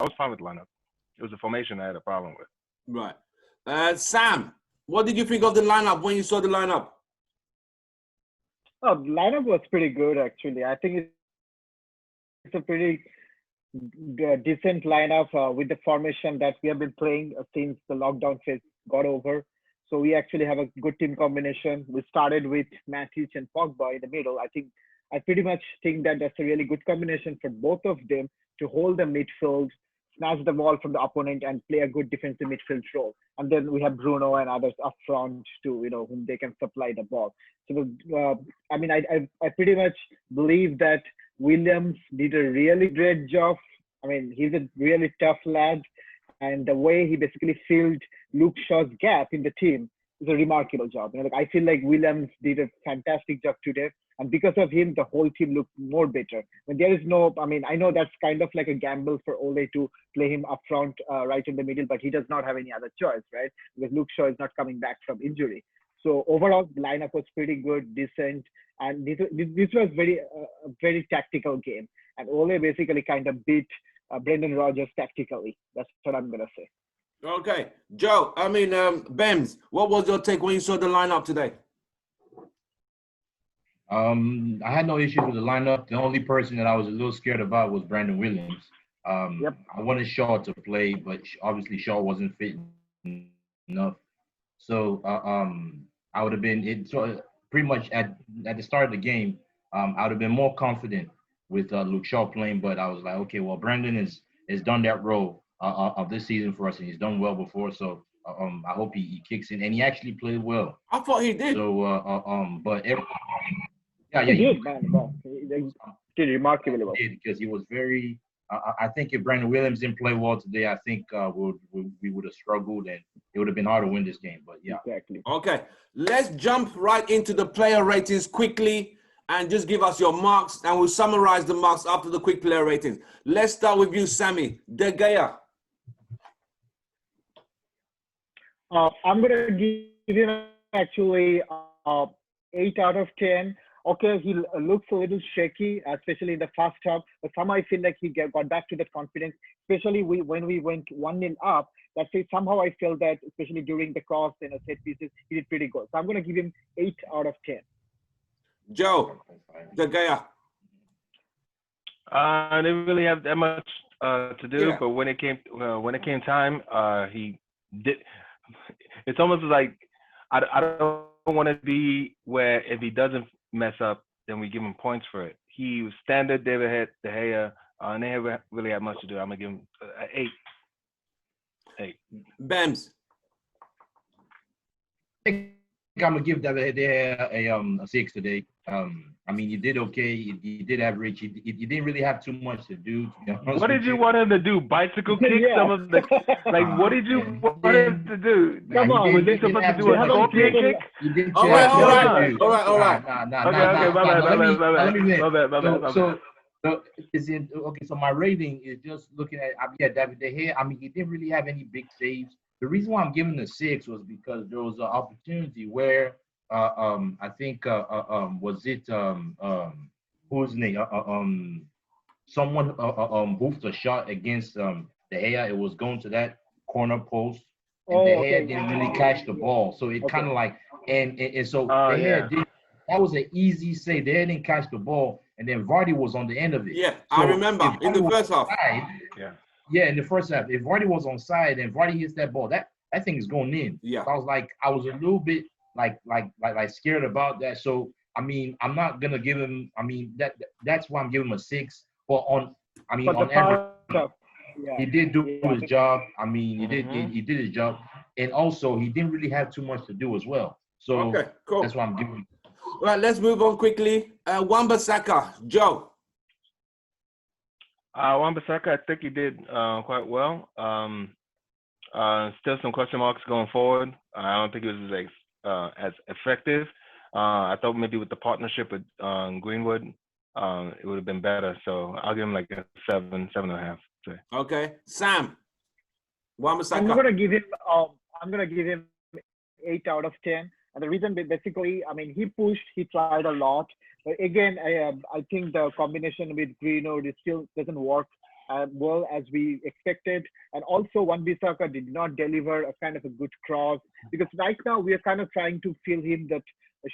was fine with the lineup. It was the formation I had a problem with. Right. Sam, what did you think of the lineup when you saw the lineup? Oh, the lineup was pretty good actually. I think it's a pretty decent lineup with the formation that we have been playing since the lockdown phase got over. So we actually have a good team combination. We started with Matic and Pogba in the middle. I pretty much think that that's a really good combination for both of them to hold the midfield, snatch the ball from the opponent, and play a good defensive midfield role. And then we have Bruno and others up front to whom they can supply the ball. So I pretty much believe that Williams did a really great job. I mean, he's a really tough lad, and the way he basically filled Luke Shaw's gap in the team is a remarkable job. I feel like Williams did a fantastic job today, and because of him, the whole team looked more better. When there is no, I know that's kind of like a gamble for Ole to play him up front, right in the middle, but he does not have any other choice, right? Because Luke Shaw is not coming back from injury. So overall, the lineup was pretty good, decent, and this was a very tactical game. And Ole basically kind of beat Brendan Rodgers tactically. That's what I'm gonna say. Okay, Joe. Bems, what was your take when you saw the lineup today? I had no issues with the lineup. The only person that I was a little scared about was Brandon Williams. Yep. I wanted Shaw to play, but obviously Shaw wasn't fit enough. So I would have been pretty much at the start of the game. I would have been more confident with Luke Shaw playing, but I was like, okay, well, Brandon has done that role of this season for us, and he's done well before. So I hope he kicks in, and he actually played well. I thought he did. So but He did, man. Well, he did remarkably well. He did, because he was very. I think if Brandon Williams didn't play well today, I think we would have struggled, and it would have been hard to win this game. But yeah, exactly. Okay, let's jump right into the player ratings quickly, and just give us your marks, and we'll summarize the marks after the quick player ratings. Let's start with you, Sammy De Gea. I'm gonna give him actually 8 out of 10. Okay, he looks a little shaky, especially in the first half, but somehow I feel like he got back to that confidence, especially when we went 1-0 up. That's it. Somehow I felt that, especially during the cross and set pieces, he did pretty good. So I'm going to give him 8 out of 10. Joe, De Gea. I didn't really have that much to do, Yeah. but when it came time, he did. It's almost like I don't want to be where if he doesn't mess up, then we give him points for it. He was standard David De Gea, and they haven't really had much to do. I'm gonna give him an 8. 8. Bems. I think I'm gonna give David a 6 today. He did okay. He did average. He didn't really have too much to do. To be honest What did with you want him to do? Bicycle kick Yeah. some of the what did you want him to do? Come on, Was he supposed to do a scorpion kick? He didn't All have too much right. to do. All right. Okay, my bad. So my rating is just looking at David De Gea. He didn't really have any big saves. The reason why I'm giving a 6 was because there was an opportunity where I think was it who's name someone hoofed a shot against De Gea. It was going to that corner post, and De Gea didn't really catch the ball, so it kind of like and so De Gea did. That was an easy save. They didn't catch the ball, and then Vardy was on the end of it. Yeah, So I remember in the first half. Yeah, in the first half. If Vardy was on side and Vardy hits that ball, that thing is going in. Yeah. So I was a little bit like scared about that. So I'm not gonna give him. That's why I'm giving him a 6. But on average, he did do his job. He did his job, and also he didn't really have too much to do as well. So Okay, cool. that's why I'm giving him. Right, let's move on quickly. Wan-Bissaka, Joe. Wan-Bissaka, I think he did quite well. Still some question marks going forward. I don't think it was as effective. I thought maybe with the partnership with Greenwood, it would have been better. So I'll give him like a 7, 7.5. Okay, Sam. Wan-Bissaka. I'm gonna give him 8 out of 10. And the reason basically, he pushed, he tried a lot. But again, I think the combination with Greenwood still doesn't work well as we expected. And also, Wan-Bissaka did not deliver a kind of a good cross because right now we are kind of trying to fill him that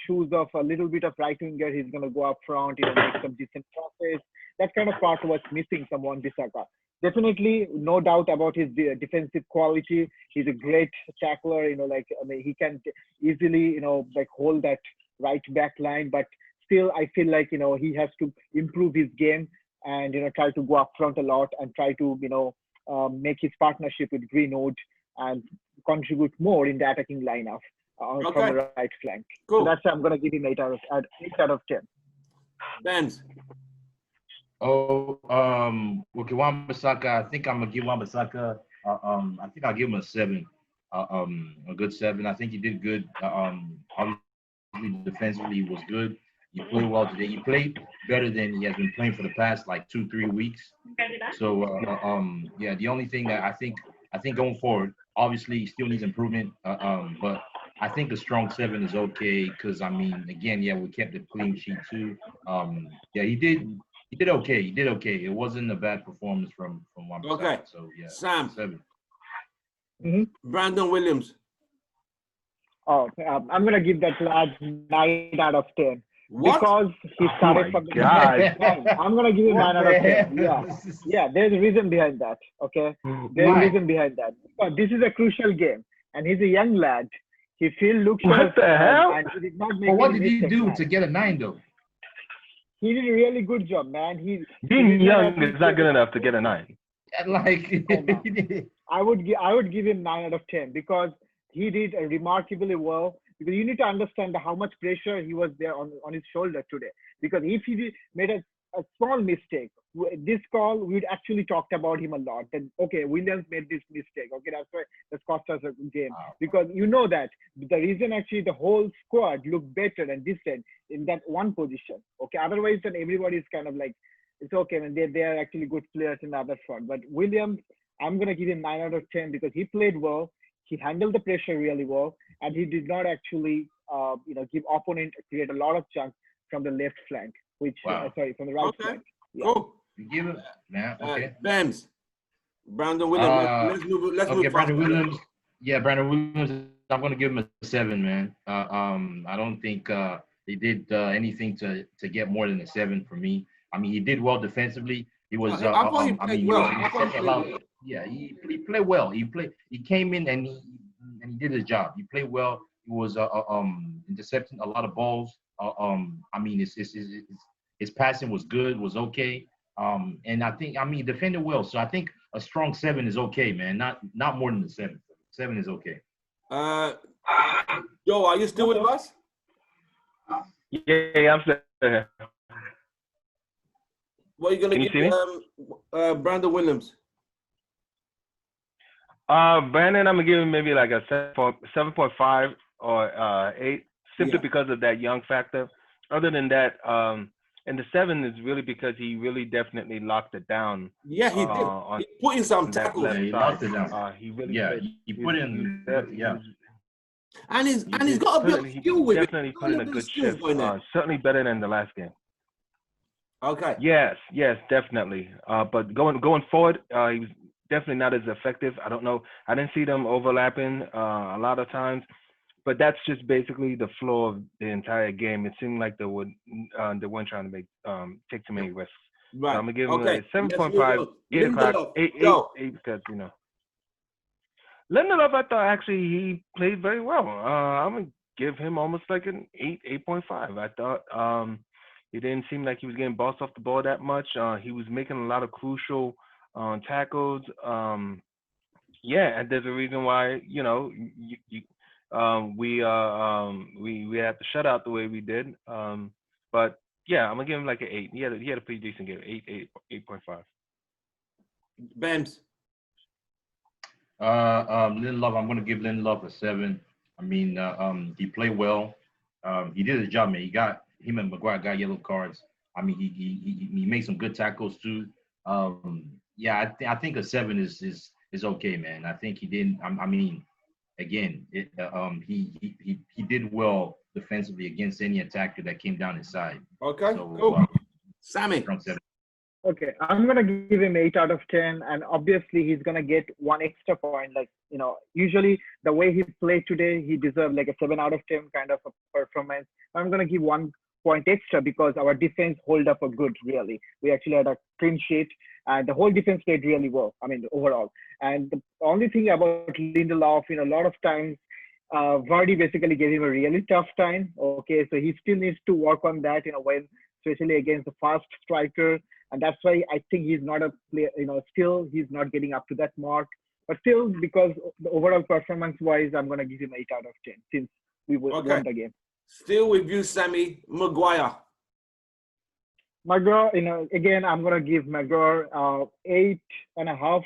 shoes of a little bit of right winger. He's going to go up front, make some decent crosses. That kind of part was missing from Wan-Bissaka. Definitely, no doubt about his defensive quality. He's a great tackler. He can easily, hold that right back line. But still, I feel like he has to improve his game and try to go up front a lot and try to make his partnership with Greenwood and contribute more in the attacking lineup from the right flank. Cool. So that's why I'm going to give him 8 out of 10. Benz. Oh, okay, Wan-Bissaka. I think I'm gonna give Wan-Bissaka. I think I'll give him a 7. A good 7. I think he did good. Obviously defensively he was good. He played well today. He played better than he has been playing for the past like 2-3 weeks. So yeah, the only thing that I think going forward, obviously he still needs improvement. But I think a strong 7 is okay because again, yeah, we kept the clean sheet too. Yeah, he did okay. He did okay. It wasn't a bad performance from Wan-Bissaka. Okay. So yeah, Sam. 7. Mm-hmm. Brandon Williams. Oh, I'm going to give that lad 9 out of 10. What? Because he started from the beginning. I'm going to give him 9 out of 10. Yeah, there's a reason behind that. Okay, there's a reason behind that. But this is a crucial game, and he's a young lad. He still looks. What the hell? And he did not make. But what did he do man. to get a 9 though? He did a really good job, man. Being young is not good enough to get a 9. Like, I would give him 9 out of 10 because he did remarkably well. Because you need to understand how much pressure he was there on his shoulder today. Because if he made a small mistake, this call we would actually talked about him a lot. That okay, Williams made this mistake. Okay, that's why that's cost us a game. Because you know that the reason actually the whole squad looked better and decent in that one position. Okay, otherwise then everybody is kind of like it's okay, and they are actually good players in the other front. But Williams, I'm gonna give him 9 out of 10 because he played well. He handled the pressure really well, and he did not actually, give opponent create a lot of chance from the left flank, from the right flank. Yeah. Cool. You give it, man. Okay. Benz. Brandon Williams. Let's move. Brandon Williams. Yeah, Brandon Williams. I'm gonna give him a 7, man. I don't think they did anything to get more than a 7 for me. He did well defensively. He was. I thought he played well. Yeah, he played well. He came in and he did his job. He played well. He was intercepting a lot of balls. His passing was good, was okay. And I think he defended well. So I think a strong 7 is okay, man. Not more than a 7. 7 is okay. Joe, are you still with us? Yeah, I'm still here. What are you gonna give Brandon Williams? Brandon, I'm gonna give him maybe like a 7.5 or 8, simply because of that young factor. Other than that, and the 7 is really because he really definitely locked it down. Yeah, he did. He put in some tackles. Yeah, he locked it down. He really he put in. And he's got a bit of skill with it. Definitely put in a good shift. Certainly better than the last game. Okay. Yes, definitely. But going forward, he was definitely not as effective. I don't know. I didn't see them overlapping a lot of times, but that's just basically the flow of the entire game. It seemed like they weren't trying to take too many risks. Right. So I'm gonna give him a 7.5, 8 o'clock, 8 because Lindelof, I thought actually he played very well. I'm gonna give him almost like an 8.5. I thought he didn't seem like he was getting bossed off the ball that much. He was making a lot of crucial tackles. And there's a reason why we had to shut out the way we did. But yeah, I'm gonna give him like an 8. He had a pretty decent game. 8.5. Bams. Lindelof, I'm gonna give Lindelof a 7. He played well. He did his job, man. Him and Maguire got yellow cards. He made some good tackles too. I think a 7 is okay, man. I think he didn't. He did well defensively against any attacker that came down his side. Okay, so, cool. Sammy. Strong 7. Okay, I'm gonna give him 8 out of 10, and obviously he's gonna get one extra point. Like usually the way he played today, he deserved like a 7 out of 10 kind of a performance. I'm gonna give 1 point extra because our defense hold up a good. Really, we actually had a clean sheet, and the whole defense played really well. I mean, overall. And the only thing about Lindelof, a lot of times. Vardy basically gave him a really tough time. Okay, so he still needs to work on that, when especially against the fast striker, and that's why I think he's not a player. Still he's not getting up to that mark. But still, because the overall performance-wise, I'm gonna give him 8 out of 10 since we Okay. won the game. Still with you, Sammy. Maguire. Maguire, again, I'm gonna give Maguire 8.5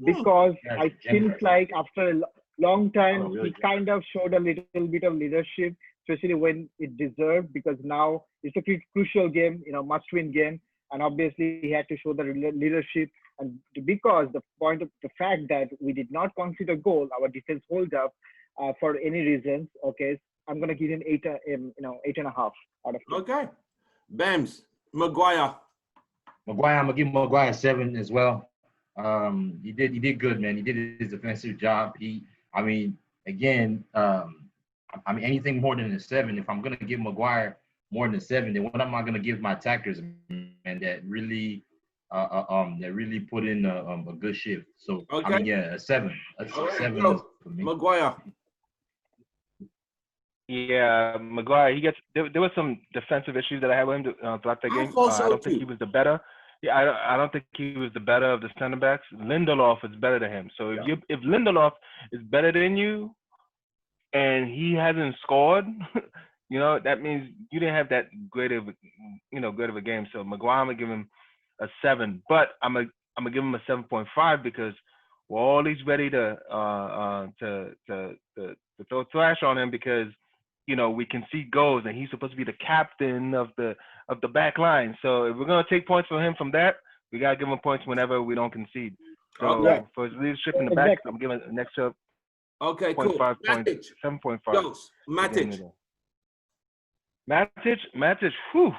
because That's I generous. seems like after a long time really he kind of showed a little bit of leadership, especially when it deserved. Because now it's a crucial game, must-win game, and obviously he had to show the leadership. And because the fact that we did not concede a goal, our defense hold up for any reasons. Okay, I'm gonna give him 8.5 out of 10. Okay. Bams. Maguire. Maguire, I'm gonna give Maguire 7 as well. He did good, man. He did his defensive job. Again, anything more than a 7. If I'm gonna give Maguire more than a 7, then what am I gonna give my attackers, man? That really put in a good shift. So Okay. a 7. A All right, 7 go. is for me. Maguire. Yeah, Maguire. There was some defensive issues that I had with him throughout the I game. thought I so don't think too. he was the better. Yeah, I don't think he was the better of the center backs. Lindelof is better than him. So if Lindelof is better than you, and he hasn't scored, that means you didn't have that great of a game. So Maguire, I'm gonna give him a 7, but I'm gonna give him a 7.5 because we're always ready to throw trash on him because we can see goals and he's supposed to be the captain of the back line. So if we're gonna take points from him from that, we gotta give him points whenever we don't concede. So Okay. for his leadership in the back, Exactly. I'm giving an extra Okay, cool. 0.5 points, Matic. 7.5. Jokes. Matic. Matic, whew.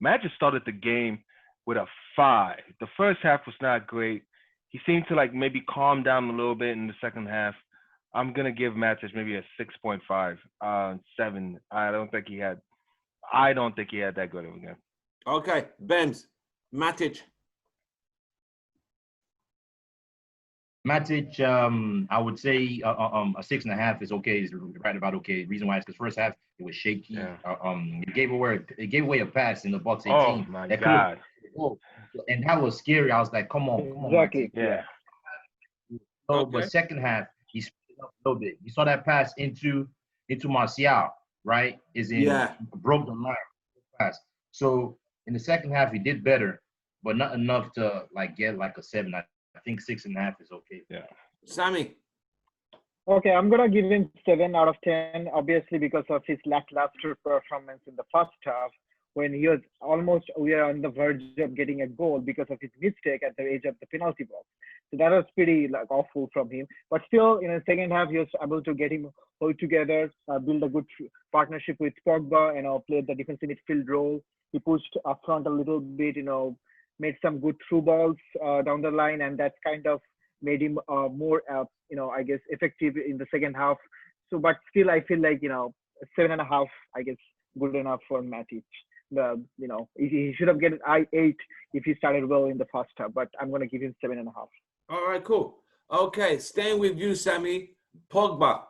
Matic started the game with a 5. The first half was not great. He seemed to maybe calm down a little bit in the second half. I'm gonna give Matic maybe a 6.5, 7. I don't think he had that good of a game. Okay. Bams. Matic. Matic, I would say a 6.5 is okay. Is right about okay. Reason why is because first half it was shaky. Yeah. It gave away a pass in the box 18. Oh my that God. And that was scary. I was like, come on, Exactly. Matic. Yeah. So, Okay. but second half he sped up a little bit. You saw that pass into Martial, right? Broke the line pass. So in the second half he did better, but not enough to get a 7. I think 6.5 is okay. Yeah. Sammy. Okay, I'm gonna give him 7 out of 10, obviously because of his lackluster performance in the first half when we are on the verge of getting a goal because of his mistake at the edge of the penalty box. So that was pretty awful from him. But still, in the second half, he was able to get him hold together, build a good partnership with Pogba, played the defensive midfield role. He pushed up front a little bit, made some good through balls down the line, and that kind of made him more, I guess, effective in the second half. So, but still, I feel like 7.5, I guess, good enough for Matic. He should have gotten 8 if he started well in the first half, but I'm gonna give him 7.5. All right, cool. Okay, staying with you, Sammy. Pogba.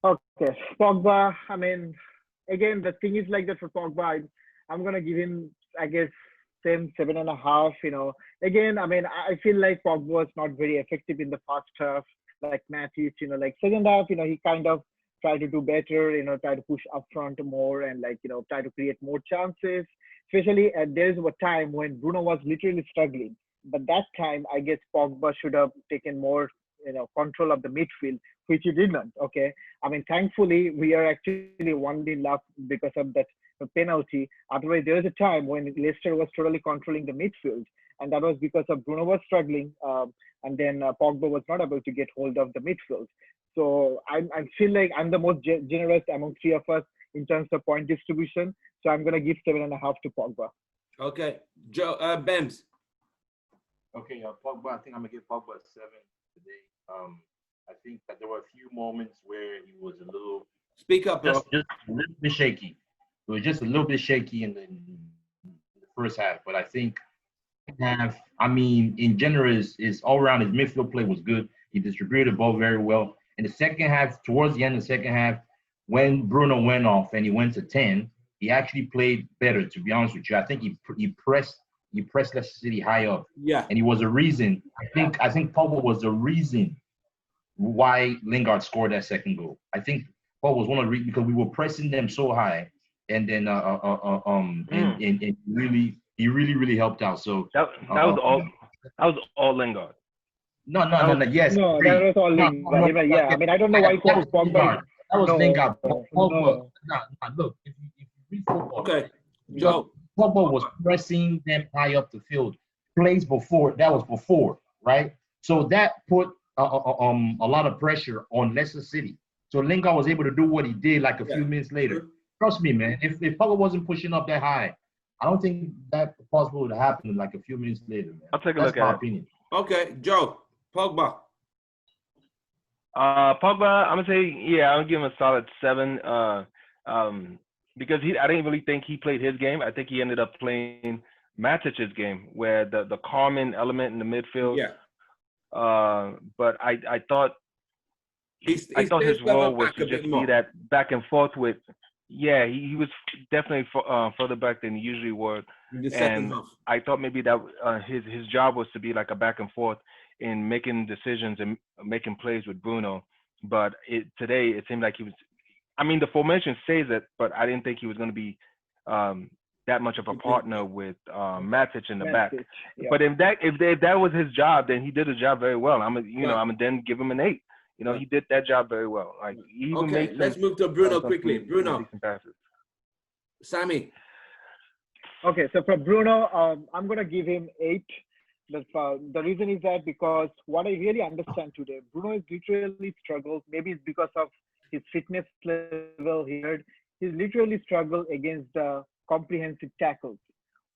Okay, Pogba. I mean, again, the thing is like that for Pogba. I'm gonna give him, I guess, 7.5. Again, I mean, I feel like Pogba was not very effective in the first half, like Matic. Second half, he kind of tried to do better. Try to push up front more and try to create more chances. Especially there's a time when Bruno was literally struggling. But that time, I guess Pogba should have taken more, control of the midfield, which he didn't. Okay, I mean, thankfully we are actually 1-0 up because of that penalty. Otherwise, there was a time when Leicester was totally controlling the midfield, and that was because of Bruno was struggling, and then Pogba was not able to get hold of the midfield. So I feel like I'm the most generous among three of us in terms of point distribution. So I'm gonna give 7.5 to Pogba. Okay, Joe, Bems. Okay, Pogba. I think I'm gonna give Pogba a 7 today. I think that there were a few moments where he was a little, Speak up, bro. just a little bit shaky. It was just a little bit shaky in the first half, but I think half. I mean, in general, is all around his midfield play was good. He distributed the ball very well. In the second half, towards the end of the second half, when Bruno went off and he went to 10, he actually played better. To be honest with you, I think he pressed Leicester City high up, Yeah. and he was a reason. I think Pogba was the reason why Lingard scored that second goal. I think Pogba was one of the reasons because we were pressing them so high, and then and he really helped out. So That was all. That was all Lingard. no, no, That no, was no. Yes, No, that agree. was all No, Lingard. no, no, no, Yeah, I mean, I don't know why that was Pogba is. Lingard. That was No, Lingard. Pogba. no. No, no, look, if you read football, Okay, because Joe. Pogba was pressing them high up the field. Plays before that was before, right? So that put a lot of pressure on Leicester City. So Lingard was able to do what he did like a few minutes later. Trust me, man. If Pogba wasn't pushing up that high, I don't think that possible would happen like a few minutes later, man. I'll take a That's look my at it. opinion. Okay, Joe. Pogba. Pogba, I'm gonna say, yeah, I'm gonna give him a solid 7. Because I didn't really think he played his game. I think he ended up playing Matic's game, where the calming element in the midfield. Yeah. But I thought He's his stayed role further was back to a bit just more. be that back and forth with. Yeah, he was definitely further back than he usually was. In the second And half. I thought maybe that his job was to be like a back and forth in making decisions and making plays with Bruno. But today it seemed like he was. I mean, the formation says it, but I didn't think he was going to be that much of a partner with Matic in the back. Matic, yeah. But if that was his job, then he did his job very well. I'm gonna then give him an 8. He did that job very well. Like he even made Okay, let's move to Bruno quickly. some Bruno. decent passes. Sammy. Okay, so for Bruno, I'm gonna give him 8. The reason is that because what I really understand today, Bruno is literally struggled. Maybe it's because of his fitness level here. He's literally struggled against comprehensive tackles.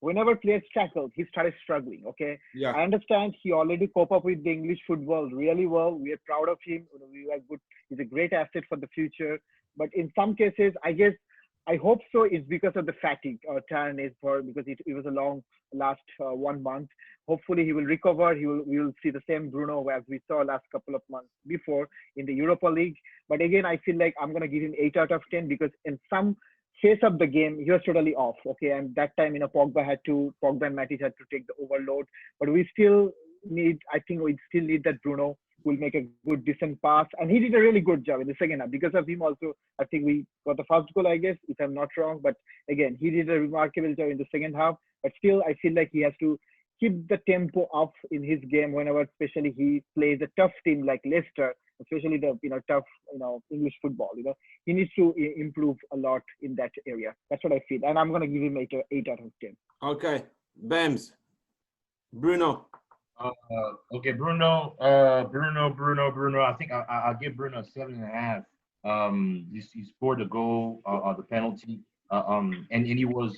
Whenever players tackled, he started struggling. Okay, Yeah. I understand he already cope up with the English football really well. We are proud of him. We are good. He's a great asset for the future. But in some cases, I hope so. It's because of the fatigue or tiredness, because it was a long last 1 month. Hopefully, he will recover. We will see the same Bruno as we saw last couple of months before in the Europa League. But again, I feel like I'm gonna give him 8 out of 10 because in some phase of the game he was totally off. Okay, and that time Pogba and Matic had to take the overload. But we still I think we still need that Bruno will make a good decent pass, and he did a really good job in the second half. Because of him also, I think we got the first goal, I guess, if I'm not wrong. But again, he did a remarkable job in the second half. But still, I feel like he has to keep the tempo up in his game whenever, especially he plays a tough team like Leicester, especially the tough English football. He needs to improve a lot in that area. That's what I feel, and I'm gonna give him 8 out of 10. Okay. Bems. Bruno. Okay, Bruno. I think I'll give Bruno a 7.5. He scored the goal, the penalty, and he was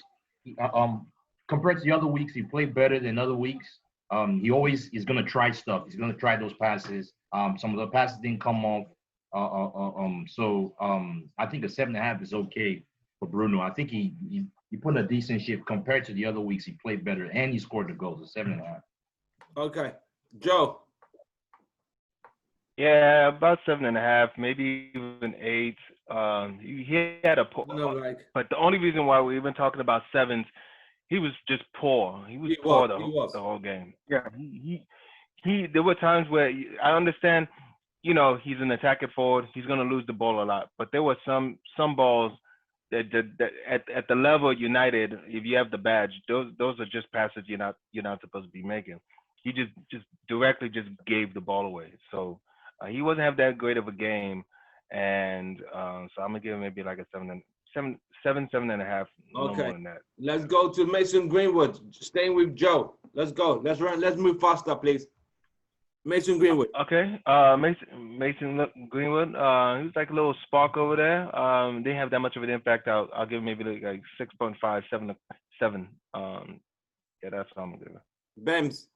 compared to the other weeks, he played better than other weeks. He always is gonna try stuff. He's gonna try those passes. Some of the passes didn't come off. So I think a 7.5 is okay for Bruno. I think he put in a decent shift compared to the other weeks. He played better and he scored the goals. A 7.5. Okay. Joe. Yeah, about 7.5, maybe even 8. He had but the only reason why we're even talking about 7s, he was just poor. He was poor the whole game. Yeah, he. There were times where I understand, he's an attacking forward. He's gonna lose the ball a lot, but there were some balls that at the level United, if you have the badge, those are just passes you're not supposed to be making. He just directly just gave the ball away. So he wasn't have that great of a game, and so I'm gonna give him maybe like a 7.5. No more than that. Let's go to Mason Greenwood. Staying with Joe. Let's go. Let's move faster, please. Mason Greenwood. Okay. Mason Greenwood. He was like a little spark over there. Didn't have that much of an impact. I'll give him maybe like 6.5, 7. Yeah, that's what I'm gonna give it. Bems,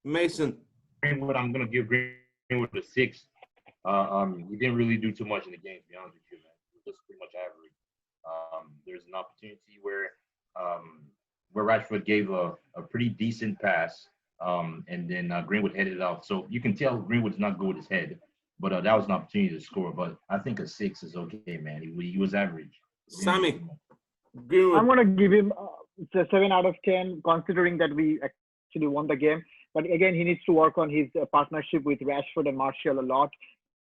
Mason. Greenwood, I'm gonna give Greenwood a 6. He didn't really do too much in the game, to be honest with you, man. He was just pretty much average. There's an opportunity where Rashford gave a pretty decent pass, and then Greenwood headed it off. So you can tell Greenwood's not good with his head, but that was an opportunity to score. But I think a 6 is okay, man. He was average. Sammy, Greenwood. I'm gonna give him a 7 out of 10, considering that we actually won the game. But again, he needs to work on his partnership with Rashford and Martial a lot.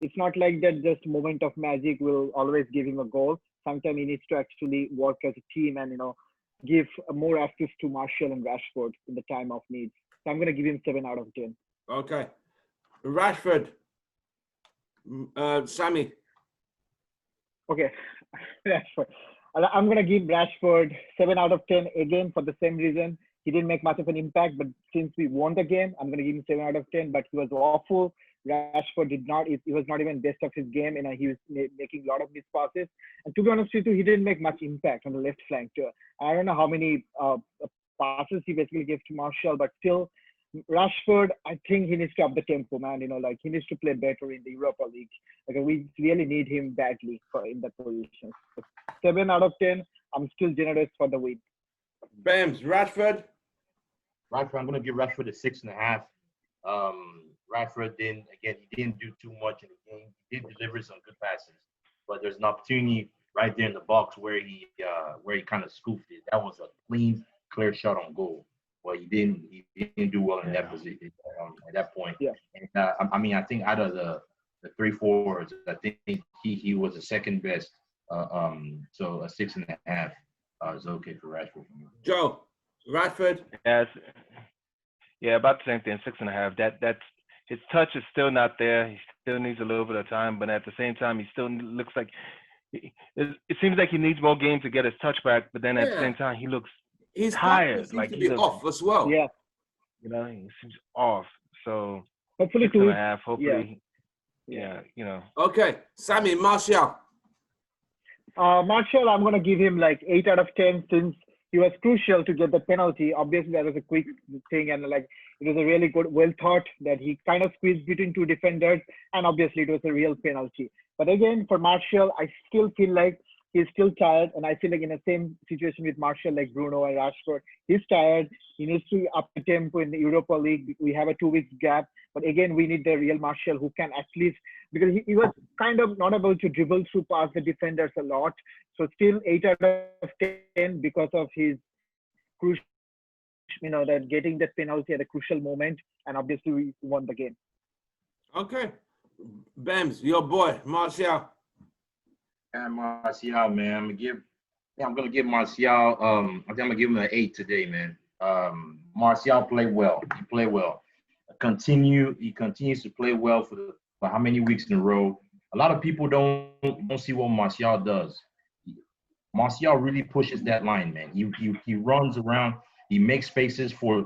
It's not like that just moment of magic will always give him a goal. Sometimes he needs to actually work as a team and, give more assist to Martial and Rashford in the time of need. So I'm going to give him 7 out of 10. Okay. Rashford. Sammy. Okay. Rashford. I'm going to give Rashford 7 out of 10 again for the same reason. He didn't make much of an impact, but since we won the game, I'm going to give him 7 out of 10, but he was awful. Rashford he was not even best of his game, and he was making a lot of missed passes. And to be honest with you, he didn't make much impact on the left flank too. I don't know how many passes he basically gave to Martial, but still, Rashford, I think he needs to up the tempo, man. He needs to play better in the Europa League. We really need him badly in that position. So 7 out of 10. I'm still generous for the win. Bams, Rashford. I'm gonna give Rashford a 6.5. Rashford he didn't do too much in the game. He did deliver some good passes, but there's an opportunity right there in the box where he kind of scooped it. That was a clean, clear shot on goal. Well, he didn't do well in that position at that point. Yeah. And, I think out of the 3 forwards, I think he was the second best. So a 6.5 is okay for Rashford. Joe, Rashford. Yeah, about the same thing. 6.5. That's his touch is still not there. He still needs a little bit of time, but at the same time, he still looks like it seems like he needs more games to get his touch back. But then at the same time, he looks tired. Like he looks off as well. Yeah. He seems off. So hopefully 6.5. Hopefully, yeah. Okay, Sammy, Martial. Martial, I'm gonna give him like 8 out of 10 since he was crucial to get the penalty. Obviously, that was a quick thing, and it was a really good, well thought that he kind of squeezed between 2 defenders, and obviously it was a real penalty. But again, for Martial, I still feel like he's still tired, and I feel like in the same situation with Martial, like Bruno and Rashford, he's tired. He needs to up the tempo in the Europa League. We have a 2 weeks gap, but again, we need the real Martial who can at least, because he was kind of not able to dribble through past the defenders a lot. So still 8 out of 10 because of his crucial, that getting that penalty at a crucial moment, and obviously we won the game. Okay, Bams, your boy Martial. And Martial, man, I'm gonna give Martial. I think I'm gonna give him an 8 today, man. Martial played well. He played well. He continues to play well for how many weeks in a row. A lot of people don't see what Martial does. Martial really pushes that line, man. He runs around. He makes spaces for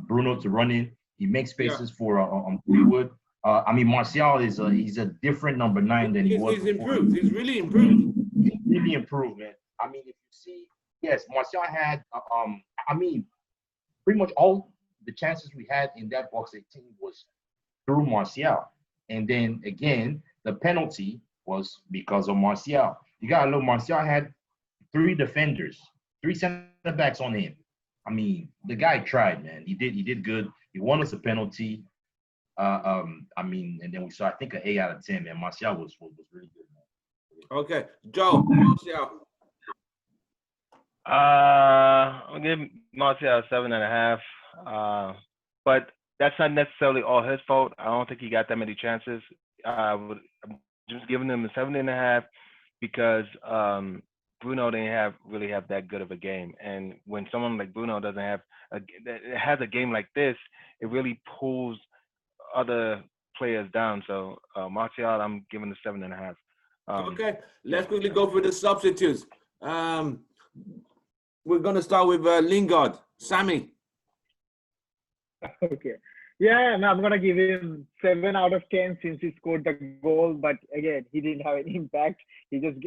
Bruno to run in. He makes spaces for Greenwood. Martial he's a different number 9 than he was. He's improved. He's really improved. He's really improved, man. If you see, yes, Martial had. Pretty much all the chances we had in that box 18 was through Martial, and then again the penalty was because of Martial. You gotta know Martial had 3 defenders, 3 center backs on him. The guy tried, man. He did good. He won us a penalty. And then we saw, I think, an 8 out of 10, man. Martial was really good, man. Okay, Joe, Martial. I'll give Martial 7.5. But that's not necessarily all his fault. I don't think he got that many chances. I'm just giving him a 7.5 because Bruno didn't really have that good of a game. And when someone like Bruno has a game like this, it really pulls other players down. So Martial, I'm giving a 7.5. Okay, let's quickly go for the substitutes. We're gonna start with Lingard. Sammy. Okay. Yeah, no, I'm gonna give him 7 out of 10 since he scored the goal. But again, he didn't have any impact. He just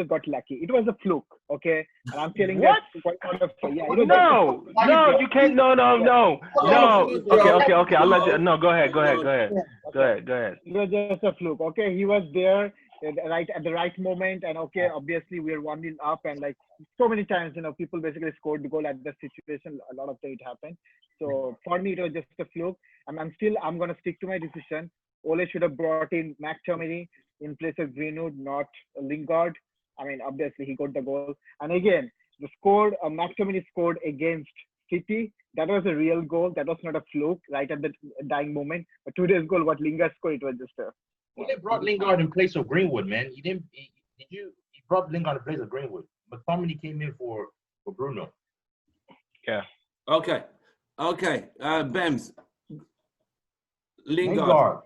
got lucky. It was a fluke, okay? And I'm feeling What? that quite out of yeah. It was No, no, you can't. No, no, no, no. Okay, okay, okay. I'll let you. No, go ahead, go ahead, go ahead, go ahead, go ahead. It was just a fluke. Okay, he was there at the right moment, and okay, obviously we're 1-0 up, and like so many times, people basically scored the goal at that situation. A lot of time it happened. So for me, it was just a fluke. I'm gonna stick to my decision. Ole should have brought in McTominay in place of Greenwood, not Lingard. I mean, obviously he got the goal, and again, McTominay scored against City. That was a real goal. That was not a fluke, right at the dying moment. But today's goal, what Lingard scored, it was just a. Well, they brought Lingard in place of Greenwood, man. He brought Lingard in place of Greenwood. But McTominay came in for Bruno. Yeah. Okay. Bems. Lingard.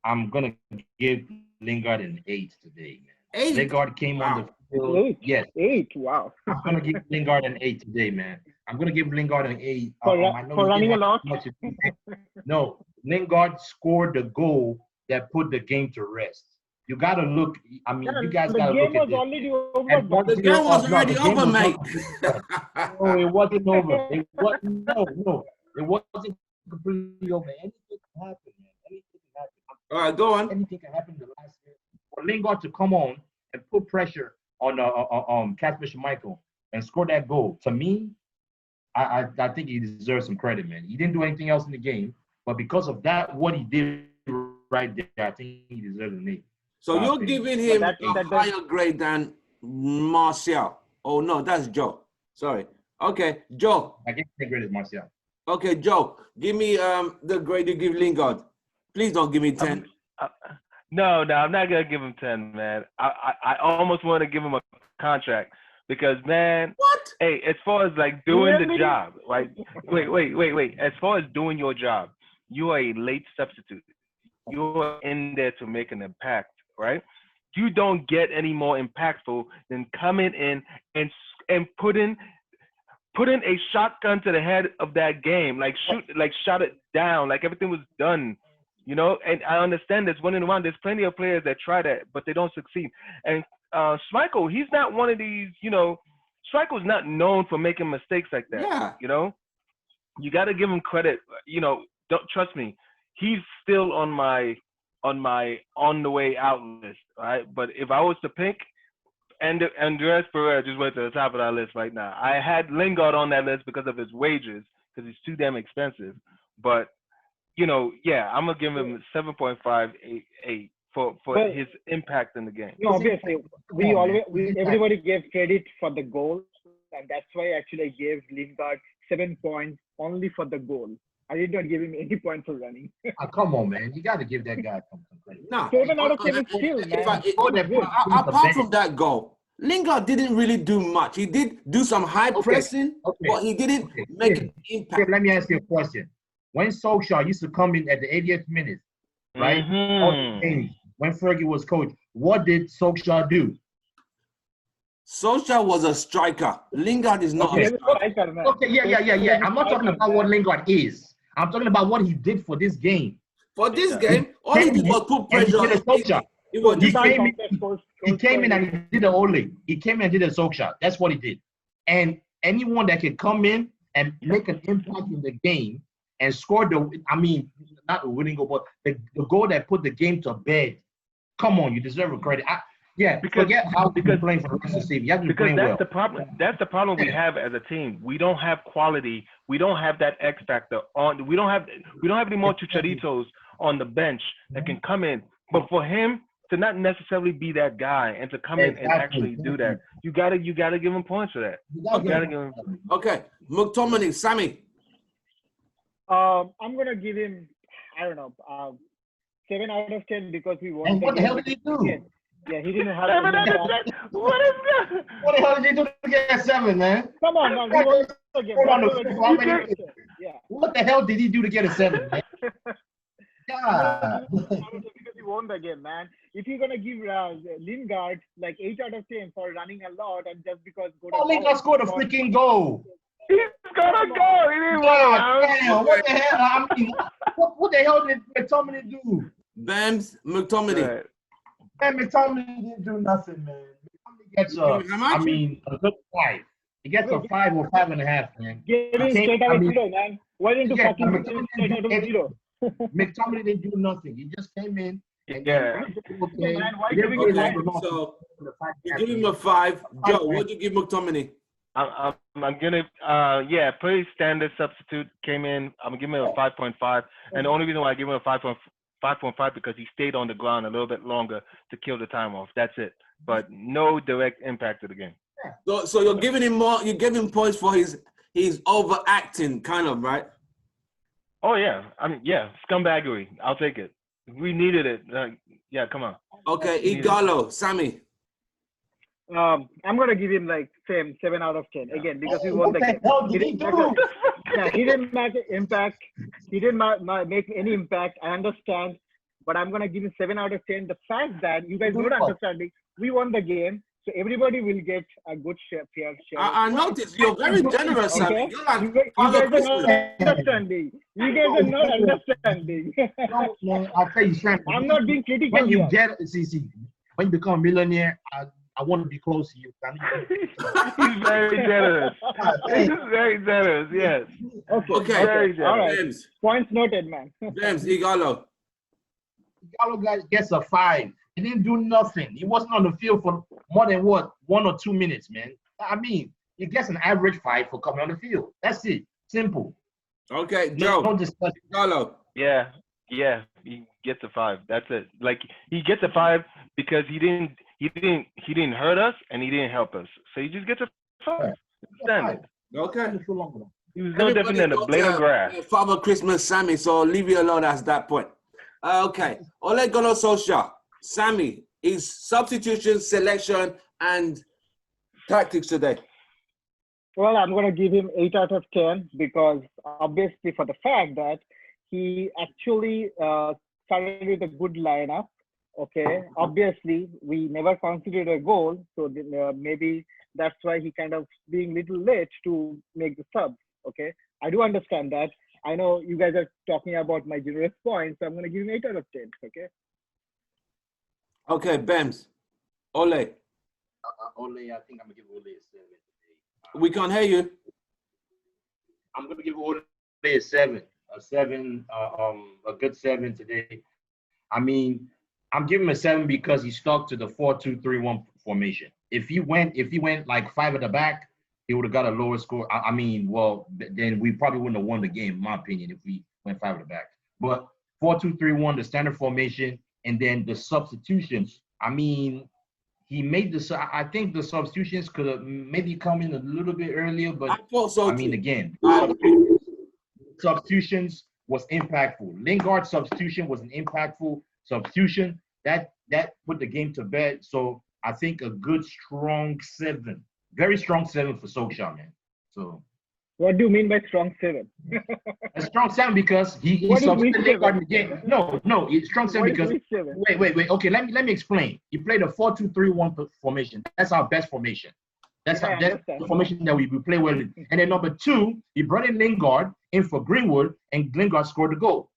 I'm gonna give Lingard an 8 today, man. 8? Lingard came on the field. 8? Yes. 8, wow. I'm gonna give Lingard an 8 today, man. I'm gonna give Lingard an 8. For running a lot? No, Lingard scored the goal that put the game to rest. You gotta look. I mean, you guys gotta look at this. The game was already over. The game was already over, mate. No, it wasn't over. It wasn't. No, it wasn't completely over. Anything can happen, man. Anything can happen. All right, go on. Anything can happen in the last year. For Lingard to come on and put pressure on Kasper Schmeichel and score that goal, to me, I think he deserves some credit, man. He didn't do anything else in the game, but because of that, what he did right there, I think he deserves an 8. So you're giving him a higher grade than Martial. Oh, no, that's Joe. Sorry. Okay, Joe. I guess the grade is Martial. Okay, Joe, give me the grade you give Lingard. Please don't give me 10. No, I'm not gonna give him 10, man. I almost want to give him a contract because, man. What? Hey, as far as like doing the job, like wait. As far as doing your job, you are a late substitute. You're in there to make an impact, right? You don't get any more impactful than coming in and putting a shotgun to the head of that game, shot it down, like everything was done, And I understand this 1-1. There's plenty of players that try that, but they don't succeed. And Schmeichel, he's not one of these, Schmeichel's not known for making mistakes like that. Yeah. You got to give him credit. Don't trust me. He's still on the way out list, right? But if I was to pick, and Andres Pereira just went to the top of that list right now. I had Lingard on that list because of his wages, because he's too damn expensive. But I'm gonna give him 7.58 for his impact in the game. No, obviously, everybody gave credit for the goal, and that's why actually I gave Lingard 7 points only for the goal. I did not give him any point for running. Come on, man. You got to give that guy some credit. No. 7 out of 10 is still, man. Apart from that goal, Lingard didn't really do much. He did do some high pressing, but he didn't make an impact. Here, let me ask you a question. When Solskjaer used to come in at the 80th minute, right? When Fergie was coach, what did Solskjaer do? Solskjaer was a striker. Lingard is not a striker. Okay, yeah. I'm not talking about what Lingard is. I'm talking about what he did for this game. For this game, all he did was put pressure on Solskjaer. He came in and he did a Ole. He came in and did a Solskjaer. That's what he did. And anyone that can come in and make an impact in the game and score not a winning goal, but the goal that put the game to bed. Come on, you deserve a credit. Forget how you're playing for the rest of the season. You have to be playing well. That's the problem. That's the problem we have as a team. We don't have quality. We don't have that X factor on. We don't have any more Chicharitos on the bench that can come in. But for him to not necessarily be that guy and to come in and actually do that, you gotta give him points for that. You gotta give him. Okay, McTominay, Sammy. I'm gonna give him, I don't know, 7 out of 10 because we won. And what the hell did he do? Yeah, he didn't have. What is that? What the hell did he do to get 7, man? Come on, man. What the hell did he do to get a 7, man? God. Because he won the game, man. If you're gonna give Lingard like 8 out of 10 for running a lot and just because Lingard scored a freaking goal. He's gonna go. He didn't God want damn, what the hell? I mean, what the hell did McTominay do? Bams, McTominay. Right. Man, McTominay didn't do nothing, man. McTominay gets How much? a good 5. He gets a 5 or 5.5, man. Get He in came- straight I out of mean, zero, man. Why didn't you yeah, fucking but get in straight out of zero? McTominay didn't do nothing. He just came in. And Yeah. okay. Man, why He didn't giving really him have that? enough So for the 5 you give him a 5. Joe, what'd you give McTominay? I'm gonna pretty standard substitute came in. I'm gonna give him a 5.5, and the only reason why I give him a 5.5 because he stayed on the ground a little bit longer to kill the time off. That's it. But no direct impact to the game. So you're giving him more. You give him points for his overacting, kind of, right? Oh yeah, scumbaggery. I'll take it. We needed it. Yeah, come on. Okay, Needed it. Igalo, Sammy. I'm gonna give him like same 7 out of 10 again because we won What the the game. hell did he do? Yeah, he didn't make an impact. He didn't make any impact. I understand, but I'm gonna give him 7 out of 10. The fact that you guys don't understand me, we won the game, so everybody will get a good fair share. I noticed you're very generous, Sammy. Okay? You're like You guys Father are Christmas. not understanding. You guys are not understanding. No, man, I'll tell you, Sam. I'm not being critical When you here. when you become a millionaire, I want to be close to you. He's very generous. He's very generous. Yes. Okay, Very generous. All right. James, Points noted, man. James, Igalo. Gallo guy gets a 5. He didn't do nothing. He wasn't on the field for more than 1 or 2 minutes, man. I mean, he gets an average 5 for coming on the field. That's it. Simple. Okay, No Joe, discussion. Igalo. Yeah. He gets a 5. That's it. Like he gets a 5 because he didn't hurt us and he didn't help us. So he just gets a 5. Standard. Okay. He was no different than a blade of grass. Father Christmas, Sammy. So leave you alone at that point. Okay. Ole Gunnar Solskjaer. Sammy, his substitution, selection, and tactics today. Well, I'm going to give him 8 out of 10 because obviously for the fact that he actually started with a good lineup. Okay. Obviously, we never considered a goal. So maybe that's why he kind of being a little late to make the subs. Okay. I do understand that. I know you guys are talking about my generous points. So I'm going to give him 8 out of 10. Okay. Okay, Bems. Ole. Ole, I think I'm gonna give Ole a 7 today. We can't hear you. I'm gonna give Ole a 7. A good 7 today. I mean, I'm giving him a 7 because he stuck to the 4-2-3-1 formation. If he went like 5 at the back, he would have got a lower score. I mean, well, then we probably wouldn't have won the game, in my opinion, if we went 5 at the back. But 4-2-3-1, the standard formation, and then the substitutions. I mean, he made I think the substitutions could have maybe come in a little bit earlier, but I thought so. I mean, again, too. substitutions was impactful. Lingard's substitution was an impactful substitution that put the game to bed. So I think a good strong 7, very strong 7 for Solskjaer, man. So What do you mean by strong 7? a strong 7 because he What is substituted weak Lingard in the 7? game. No, it's strong 7 What is because weak 7? wait. Okay, let me explain. He played a 4-2-3-1 formation. That's our best formation. That's Yeah, I the understand. formation that we play well in. And then number 2, he brought in Lingard in for Greenwood, and Lingard scored the goal.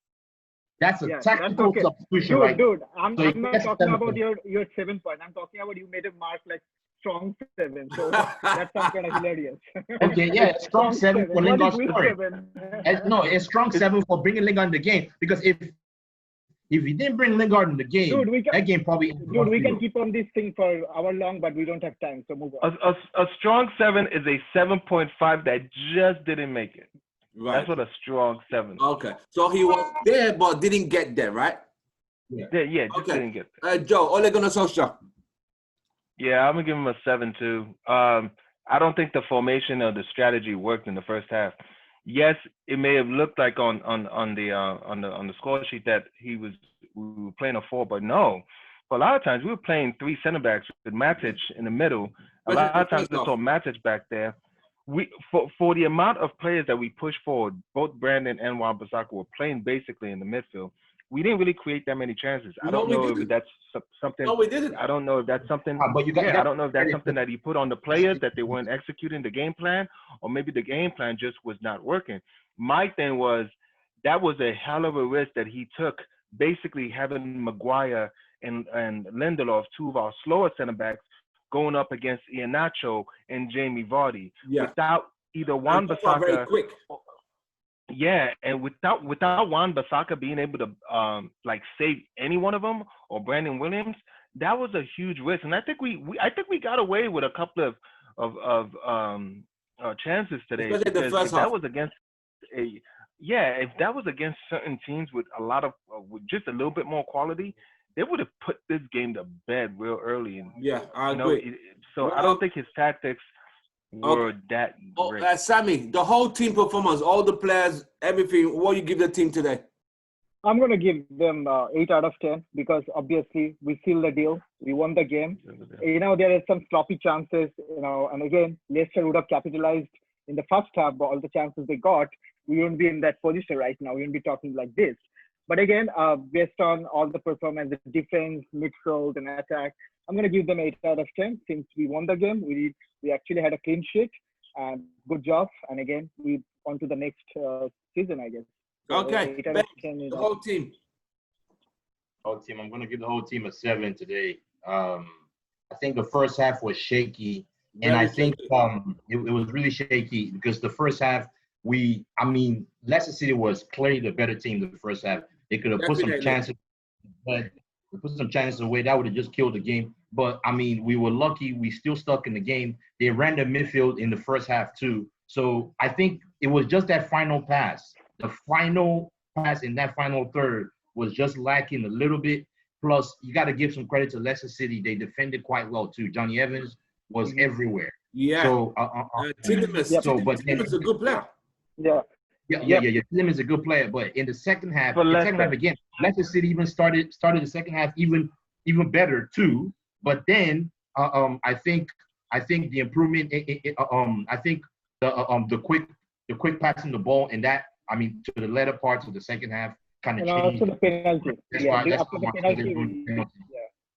That's a Yeah, that's tactical okay. substitution, right? Dude, I'm So not that's talking 7 about points. your 7 point. I'm talking about you made a mark like strong 7. So that sounds kind of hilarious. Okay, yeah, strong 7 for What Lingard is weak scoring. 7? No, it's strong 7 for bringing Lingard in the game because if he didn't bring Lingard in the game, Dude, that game probably. we can keep on this thing for hour long, but we don't have time. So move on. A strong 7 is a 7.5 that just didn't make it. Right. That's what a strong 7 is. Okay. So he was there but didn't get there, right? Yeah, just Okay. didn't get there. Joe, Ole Gunnar Solskjaer. Yeah, I'm gonna give him a 7 too. I don't think the formation or the strategy worked in the first half. Yes, it may have looked like on the score sheet that we were playing a 4, but no. For a lot of times we were playing 3 center backs with Matic in the middle. A lot of times we saw Matic back there. For the amount of players that we pushed forward, both Brandon and Wan-Bissaka were playing basically in the midfield. we didn't really create that many chances. I No, don't we know didn't. if that's something. No, we didn't. I don't know if that's something. But you got, I don't know if that's something that he put on the players that they you weren't executing the game plan, or maybe the game plan just was not working. My thing was that was a hell of a risk that he took, basically having Maguire and Lindelof, two of our slower center backs, going up against Iheanacho and Jamie Vardy. Yeah. Without either And Wan both are very Bissaka, quick. yeah, and without Wan Bissaka being able to like save any one of them, or Brandon Williams, that was a huge risk. And I think we got away with a couple of chances today. Especially the Because first if that half. was against if that was against certain teams with a lot of with just a little bit more quality, they would have put this game to bed real early. And Yeah, I agree. so I don't think his tactics were that great. Sammy, the whole team performance, all the players, everything, what you give the team today? I'm going to give them 8 out of 10 because obviously we sealed the deal. We won the game. You know, there are some sloppy chances, you know, and again, Leicester would have capitalized in the first half, but all the chances they got, we wouldn't be in that position right now. We wouldn't be talking like this. But again, based on all the performance, the defense, midfield, and attack, I'm going to give them 8 out of 10. Since we won the game, we actually had a clean sheet. Good job. And again, we on to the next season, I guess. So Okay, 8 out of 10, you the know. whole team. whole team. I'm going to give the whole team a 7 today. I think the first half was shaky, and Very I think shaky. it was really shaky because the first half Leicester City was clearly the better team the first half. They could have put some Definitely. chances, but they put some chances away. That would have just killed the game. But I mean, we were lucky. We still stuck in the game. They ran the midfield in the first half too. So I think it was just that final pass. The final pass in that final third was just lacking a little bit. Plus, you got to give some credit to Leicester City. They defended quite well too. Johnny Evans was everywhere. Yeah. So, Tillemans, Yep. Tillemans is a good player. Yeah. Yeah. Tim is a good player, but in the second half, again, Leicester City even started the second half even better too. But then, I think the improvement. I think the quick passing the ball and that to the latter parts of the second half kind of And changed. after the penalty. That's Yeah, why after the penalty. And I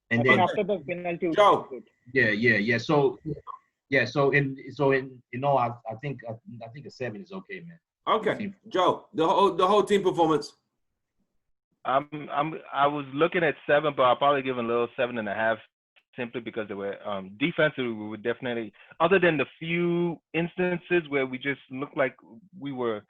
think then after the penalty, we Joe. good. yeah. So I think a 7 is okay, man. Okay, Joe, the whole team performance. I was looking at 7, but I'll probably give a little 7.5, simply because they were defensively. We were definitely, other than the few instances where we just looked like we were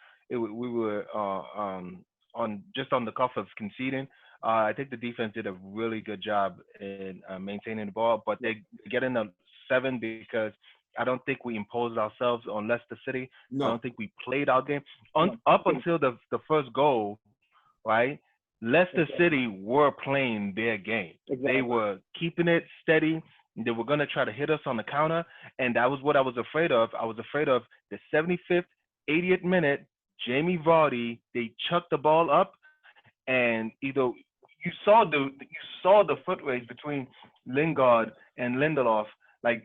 on the cuff of conceding. I think the defense did a really good job in maintaining the ball, but they get in a 7 because I don't think we imposed ourselves on Leicester City. No. I don't think we played our game up until the first goal, right? Leicester City were playing their game. Exactly. They were keeping it steady. They were going to try to hit us on the counter, and that was what I was afraid of. I was afraid of the 75th, 80th minute, Jamie Vardy, they chucked the ball up, and either you saw the foot race between Lingard and Lindelof. Like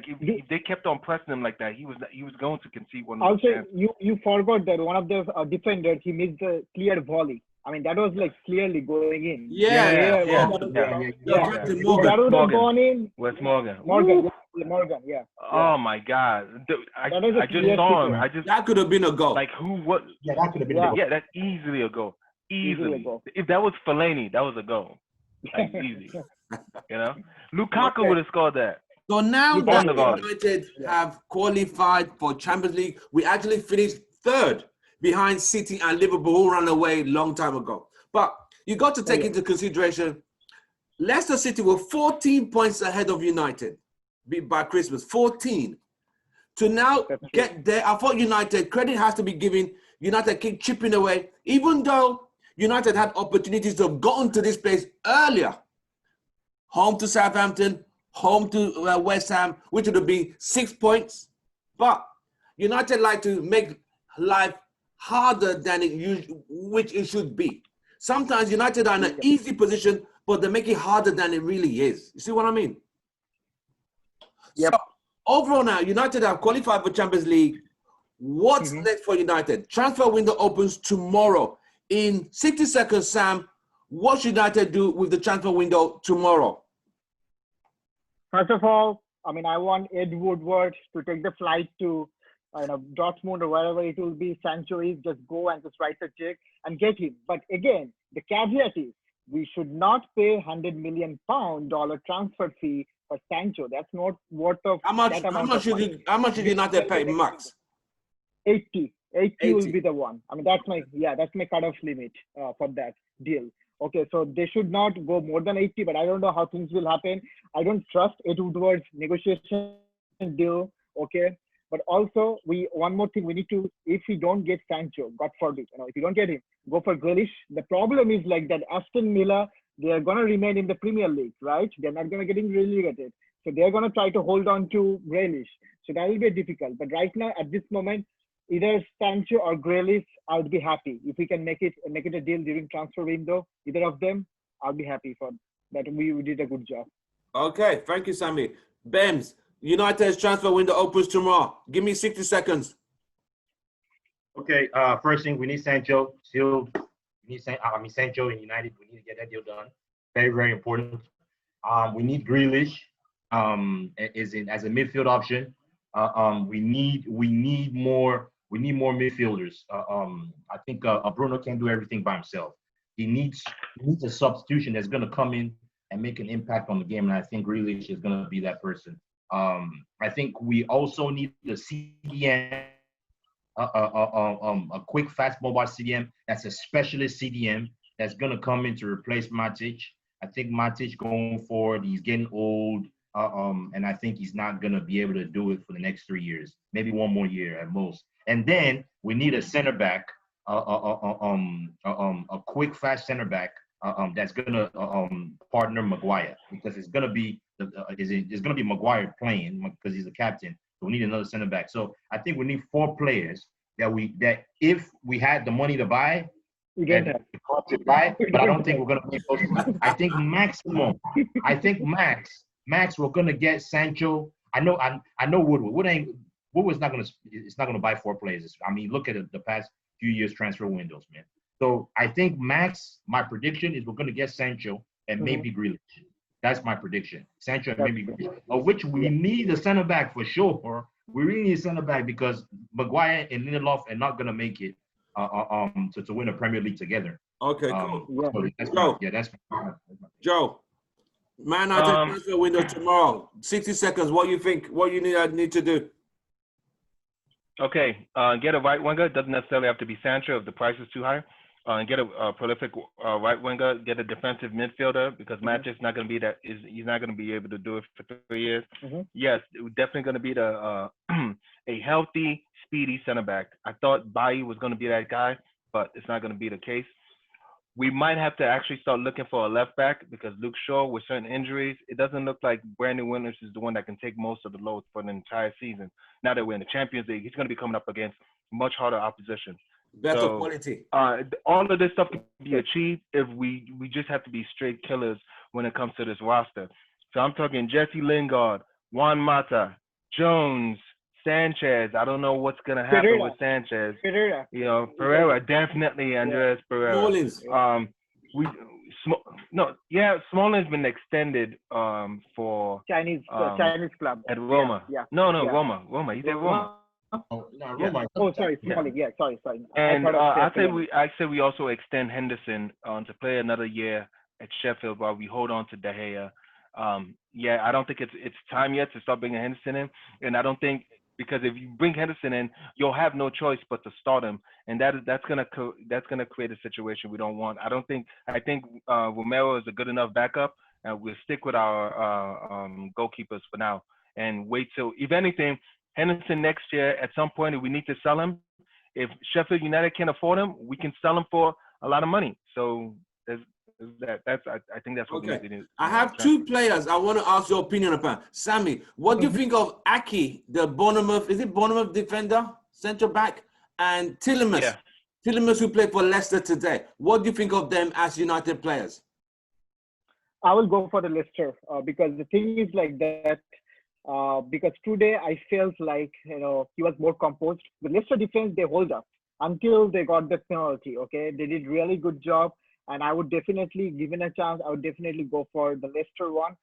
if they kept on pressing him like that, he was going to concede one. Also, you forgot that one of the defenders, he missed the clear volley. I mean, that was like clearly going in. Yeah. That would have gone in. Wes Morgan. Morgan, yeah. Oh my God! I just saw him. That could have been a goal. Like who? What? Yeah, that could have been a goal. Yeah, that's easily a goal. Easily. A goal. If that was Fellaini, that was a goal. Like easy. You know, Lukaku would have scored that. So now that Wonderful. United have qualified for Champions League, we actually finished 3rd behind City and Liverpool, who ran away a long time ago. But you got to take into consideration, Leicester City were 14 points ahead of United by Christmas, 14. To now get there, I thought United, credit has to be given. United keep chipping away, even though United had opportunities to have gotten to this place earlier. Home to Southampton, home to West Ham, which would have been 6 points. But United like to make life harder than which it should be. Sometimes United are in an easy position, but they make it harder than it really is. You see what I mean? Yep. So overall now, United have qualified for Champions League. What's next for United? Transfer window opens tomorrow. In 60 seconds, Sam, what should United do with the transfer window tomorrow? First of all, I mean, I want Ed Woodward to take the flight to Dortmund or wherever it will be. Sancho is just go and just write a check and get him. But again, the caveat is we should not pay £100 million transfer fee for Sancho. That's not worth of How much should United pay max? 80 will be the one. I mean, that's my cutoff limit for that deal. Okay, so they should not go more than 80, but I don't know how things will happen. I don't trust Ed Woodward's negotiation deal. Okay, but also one more thing we need to, if we don't get Sancho, God forbid, if you don't get him, go for Grealish. The problem is like that Aston Villa, they are gonna remain in the Premier League, right? They're not gonna get relegated, so they're gonna try to hold on to Grealish. So that will be difficult. But right now, at this moment, either Sancho or Grealish, I would be happy if we can make it a deal during transfer window. Either of them, I'll be happy for that. We did a good job. Okay, thank you, Sammy. Bems, United's transfer window opens tomorrow. Give me 60 seconds. Okay, first thing, we need Sancho. Sancho in United. We need to get that deal done. Very, very important. We need Grealish as a midfield option. We need more midfielders. I think Bruno can't do everything by himself. He needs a substitution that's going to come in and make an impact on the game, and I think Grealish is going to be that person. I think we also need the CDM, a quick, fast, mobile CDM that's a specialist CDM that's going to come in to replace Matic. I think Matic going forward, he's getting old. And I think he's not gonna be able to do it for the next 3 years, maybe one more year at most. And then we need a center back, a quick, fast center back that's gonna partner Maguire, because it's gonna be Maguire playing because he's the captain. So we need another center back. So I think we need 4 players that if we had the money to buy, but I don't think we're gonna be able to. I think Max, we're gonna get Sancho. I know Woodward. Woodward's not gonna buy 4 players. I mean, look at the past few years transfer windows, man. So I think Max, my prediction is we're gonna get Sancho and maybe Grealish. That's my prediction. Sancho and maybe Grealish. Of which we need a center back for sure. We really need a center back because Maguire and Lindelof are not gonna make it to win a Premier League together. Okay, cool. So that's Joe. Man, I'll transfer window tomorrow. 60 seconds. What you think? What you need to do? Okay, get a right winger. It doesn't necessarily have to be Sancho if the price is too high. Get a prolific right winger. Get a defensive midfielder because Matic's not going to be that. He's not going to be able to do it for 3 years. Yes, definitely going to be a healthy, speedy center back. I thought Bailly was going to be that guy, but it's not going to be the case. We might have to actually start looking for a left back because Luke Shaw, with certain injuries, it doesn't look like Brandon Williams is the one that can take most of the load for the entire season. Now that we're in the Champions League, he's going to be coming up against much harder opposition. Better quality. All of this stuff can be achieved if we just have to be straight killers when it comes to this roster. So I'm talking Jesse Lingard, Juan Mata, Jones, Sanchez. I don't know what's gonna happen with Sanchez. Pereira, definitely Andreas Pereira. Smalling's been extended for Chinese club at Roma. Roma. He's at Roma. Roma. Oh, sorry, Smalling. Yeah, sorry. And I say we also extend Henderson to play another year at Sheffield while we hold on to De Gea. I don't think it's time yet to start bringing Henderson in, and I don't think. Because if you bring Henderson in, you'll have no choice but to start him, and that's gonna create a situation we don't want. I think Romero is a good enough backup, and we'll stick with our goalkeepers for now and wait till, if anything, Henderson next year at some point if we need to sell him. If Sheffield United can't afford him, we can sell him for a lot of money. So I think that's what we need to do. I have 2 players I want to ask your opinion upon. Sammy, what do you think of Aki, the Bournemouth defender, centre back, and Tielemans? Yeah. Tielemans, who played for Leicester today. What do you think of them as United players? I will go for the Leicester because the thing is like that. Because today I felt like he was more composed. The Leicester defense, they hold up. until they got the penalty. Okay, they did really good job, and I would definitely, given a chance, I would definitely go for the Leicester one.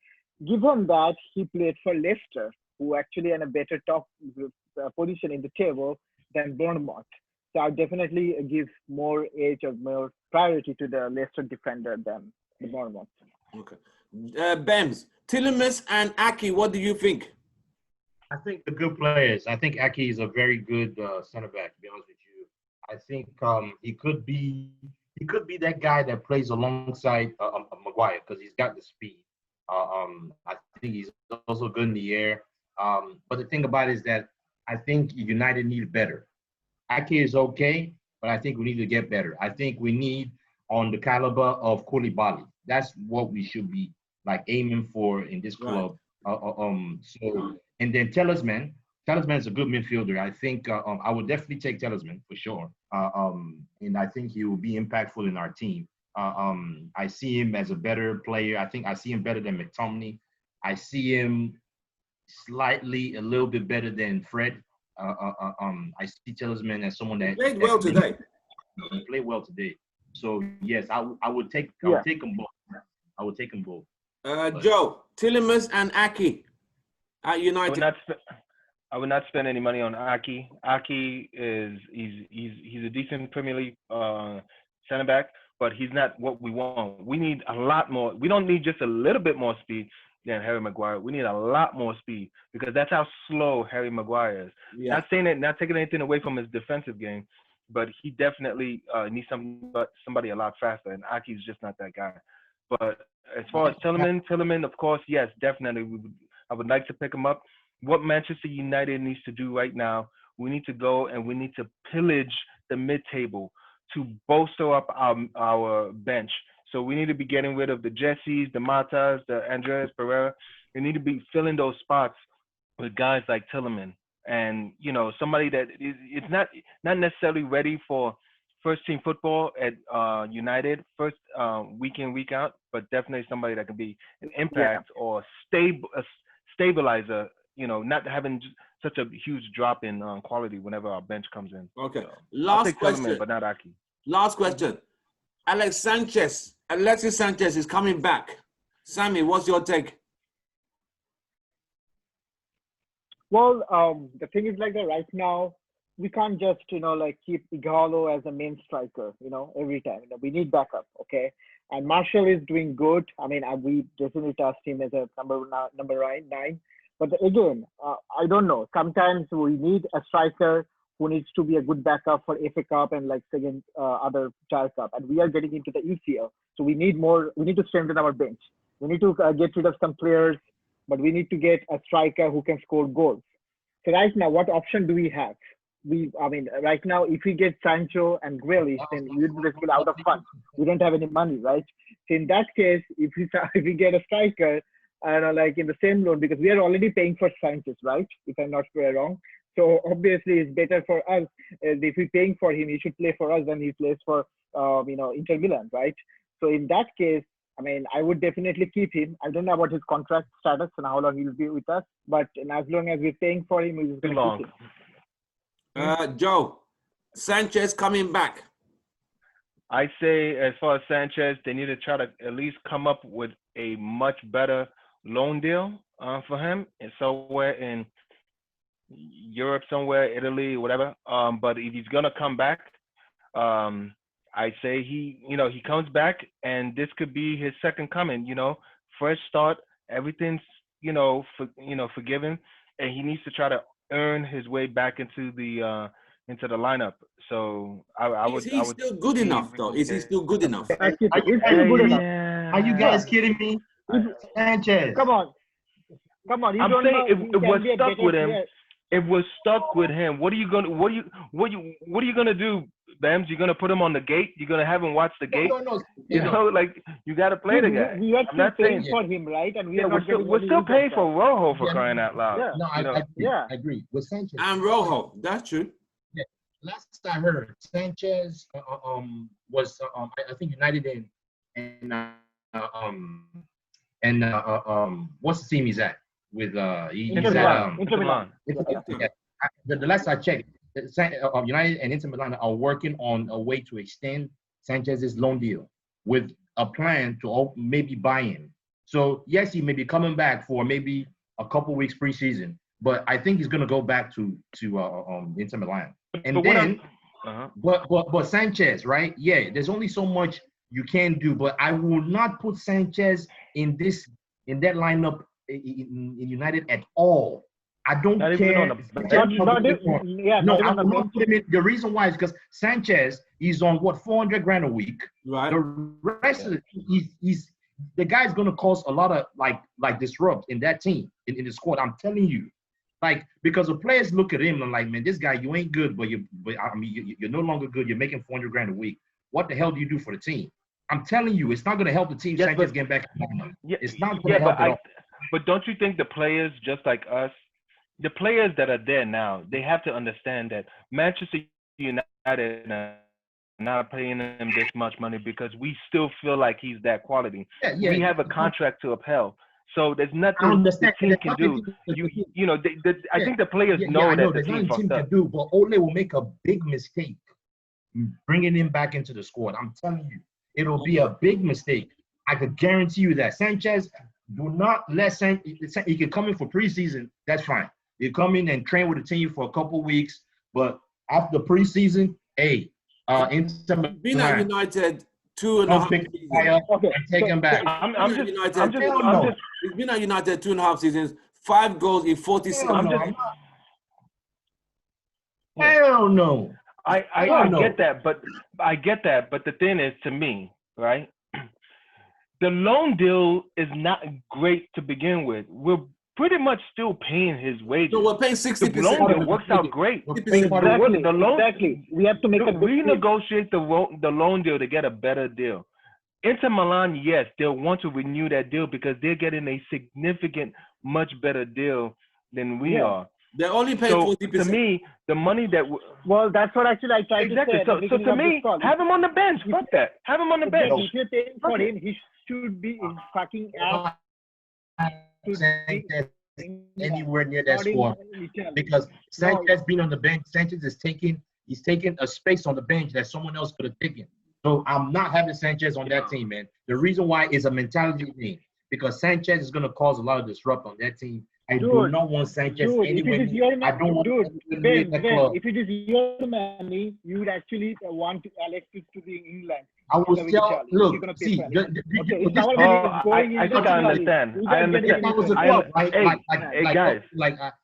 Given that he played for Leicester, who actually in a better top position in the table than Bournemouth. So I definitely give more age or more priority to the Leicester defender than the Bournemouth. Okay. Bems, Tielemans and Aki, what do you think? I think the good players. I think Aki is a very good center back. To be honest with you, I think he could be that guy that plays alongside Maguire because he's got the speed. I think he's also good in the air. But the thing about it is that I think United need better. Ake is okay, but I think we need to get better. I think we need on the caliber of Koulibaly. That's what we should be like aiming for in this club. So and then Talisman is a good midfielder. I think I would definitely take Talisman for sure. And I think he will be impactful in our team. I see him as a better player. I think I see him better than McTominay. I see him slightly a little bit better than Fred. I see Talisman as someone that Played well today. He played well today. So yes, I would take take them both. I would take them both. Joe, Tielemans and Aki at United. I would not spend any money on Aki. Aki he's a decent Premier League center back, but he's not what we want. We need a lot more. We don't need just a little bit more speed than Harry Maguire. We need a lot more speed because that's how slow Harry Maguire is. Yeah. Not taking anything away from his defensive game, but he definitely needs somebody a lot faster, and Aki's just not that guy. But as far as Tielemans, of course, yes, definitely. I would like to pick him up. What Manchester United needs to do right now, we need to go and we need to pillage the mid-table to bolster up our bench. So we need to be getting rid of the Jessies, the Matas, the Andreas Pereira. We need to be filling those spots with guys like Tielemans. And, somebody that is not necessarily ready for first-team football at United, week in, week out, but definitely somebody that can be an impact or a stabilizer, not having such a huge drop in quality whenever our bench comes in. Okay. So, Last question. Tielemans, but not Aki. Last question. Alexis Sanchez is coming back. Sammy, what's your take? Well, the thing is like that right now, we can't just, keep Igalo as a main striker, every time. We need backup, okay? And Marshall is doing good. I mean, we definitely trust him as a number 9. But again, I don't know. Sometimes we need a striker who needs to be a good backup for FA Cup and second other Child Cup. And we are getting into the UCL. So we need more. We need to strengthen our bench. We need to get rid of some players, but we need to get a striker who can score goals. So right now, what option do we have? Right now, if we get Sancho and Grealish, then we would be out of funds. We don't have any money, right? So in that case, if we get a striker, in the same loan, because we are already paying for Sanchez, right? If I'm not wrong. So obviously, it's better for us. If we're paying for him, he should play for us than he plays for, Inter Milan, right? So in that case, I would definitely keep him. I don't know about his contract status and how long he will be with us, but as long as we're paying for him, we're going to keep him. Joe, Sanchez coming back. I say, as far as Sanchez, they need to try to at least come up with a much better loan deal for him, and somewhere in Europe, somewhere Italy, whatever. But if he's gonna come back, I say he comes back, and this could be his second coming. Fresh start, everything's forgiven, and he needs to try to earn his way back into the lineup. So I would. Is he still good enough, though? Is he still good enough? It's still good enough. Are you guys kidding me? Sanchez. Come on. You I'm don't saying know. it was stuck with him. It was stuck with him. What are you gonna do, Bams? You're gonna put him on the gate? You're gonna have him watch the gate? No. You got to play the guy. We are still paying for him, right? And we're still paying for Rojo for crying out loud. Yeah. No, I agree with Sanchez. And Rojo, that's true. Yeah. Last I heard, Sanchez was I think United and what's the team he's at? With he's Inter at Milan. The last I checked, United and Inter Milan are working on a way to extend Sanchez's loan deal with a plan to maybe buy him. So yes, he may be coming back for maybe a couple weeks preseason, but I think he's going to go back to Inter Milan. And then, but Sanchez, right? Yeah, there's only so much you can do, but I will not put Sanchez in that lineup in United at all. I don't care. No, I will not put him in. The reason why is because Sanchez is on what, 400 grand a week. Right. The rest of he's the guy's gonna cause a lot of like disrupt in that team in the squad. I'm telling you, because the players look at him and like, man, this guy, you ain't good, but you're no longer good. You're making 400 grand a week. What the hell do you do for the team? I'm telling you, it's not gonna help the team. Yes, Sanchez getting back. It's not gonna help at all. But don't you think the players, just like us, the players that are there now, they have to understand that Manchester United are not paying him this much money because we still feel like he's that quality. We have a contract to upheld. So there's nothing the team can do. I think the players know that the team fucked up. Can do, but Ole will make a big mistake bringing him back into the squad. I'm telling you, it'll be a big mistake. I could guarantee you that. Sanchez, do not let Sanchez. He can come in for preseason. That's fine. You come in and train with the team for a couple weeks, but after preseason, been at United 2.5 seasons. And take him back. He's been at United 2.5 seasons, 5 goals in 46. Hell no. I get that, but the thing is, to me, right? The loan deal is not great to begin with. We're pretty much still paying his wages. So we're paying 60%. The loan deal works out great. Exactly. We have to make a renegotiate the loan deal to get a better deal. Inter Milan, yes, they'll want to renew that deal because they're getting a significant, much better deal than we are. They're only paying 40%. To me, the money that well, that's what actually I tried to say. So to me, have him on the bench. Fuck that. Have him on the bench. If you're paying for him, he should be in fucking ass. Anywhere near that squad because Sanchez being on the bench, Sanchez is taking a space on the bench that someone else could have taken. So I'm not having Sanchez on that team, man. The reason why is a mentality thing because Sanchez is going to cause a lot of disrupt on that team. I do not want Sanchez anywhere. I don't want if it is your money, you would actually want Alexis to be in England. I will still look. See, I think I understand. I understand.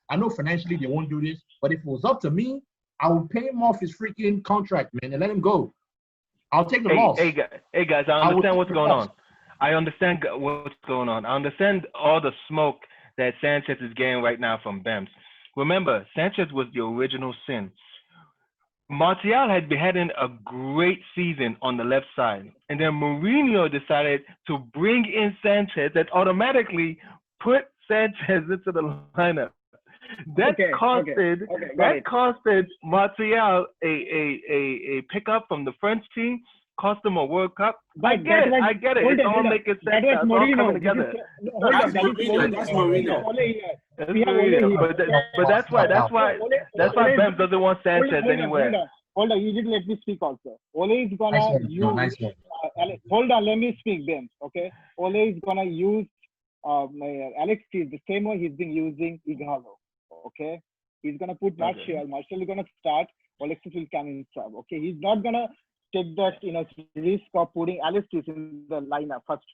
I know financially they won't do this, but if it was up to me, I would pay him off his freaking contract, man, and let him go. I'll take the loss. Hey guys, I understand what's going on. I understand what's going on. I understand all the smoke that Sanchez is getting right now from Bems. Remember, Sanchez was the original sin. Martial had been having a great season on the left side, and then Mourinho decided to bring in Sanchez that automatically put Sanchez into the lineup. That costed Martial a pickup from the French team, cost him a World Cup. I get it. It's all making sense. It's all coming together. That's Mourinho. But that's why Bems doesn't want Sanchez anywhere. Hold on, you didn't let me speak also. Ole is gonna use. Hold on, let me speak, Bems. Okay, Ole is gonna use Alexis the same way he's been using Igalo. Okay, he's gonna put Martial. Martial is gonna start. Alexis will come in sub. Okay, he's not gonna take that risk of putting Alexis in the lineup first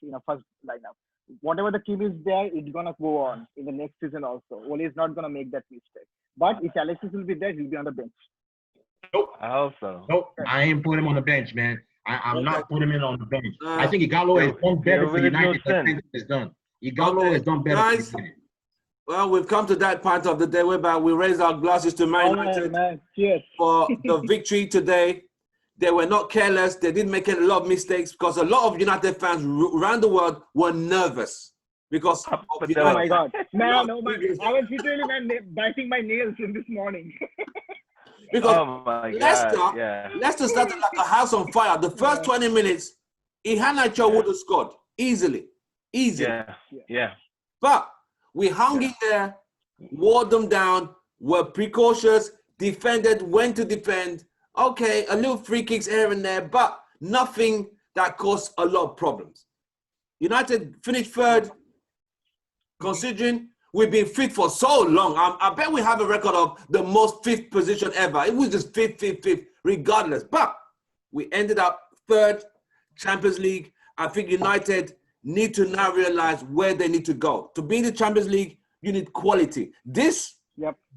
lineup. Whatever the team is there, it's gonna go on in the next season also. Ole is not gonna make that mistake. But if Alexis will be there, he'll be on the bench. Nope. I hope so. Nope. I ain't putting him on the bench, man. I'm not putting him on the bench. I think Igalo has done better for United than Sanchez has done. Igalo has done better for United. Well, we've come to that part of the day whereby we raise our glasses to Man United for the victory today. They were not careless. They didn't make a lot of mistakes because a lot of United fans around the world were nervous because of oh my God. I was literally biting my nails in this morning. Because Leicester started like a house on fire. The first 20 minutes, Iheanacho would have scored easily. Yeah. But we hung in there, wore them down, were precautious, defended, when to defend. Okay, a little free kicks here and there, but nothing that caused a lot of problems. United finished third, considering we've been fifth for so long. I bet we have a record of the most fifth position ever. It was just fifth, regardless. But we ended up third, Champions League. I think United need to now realize where they need to go. To be in the Champions League, you need quality. This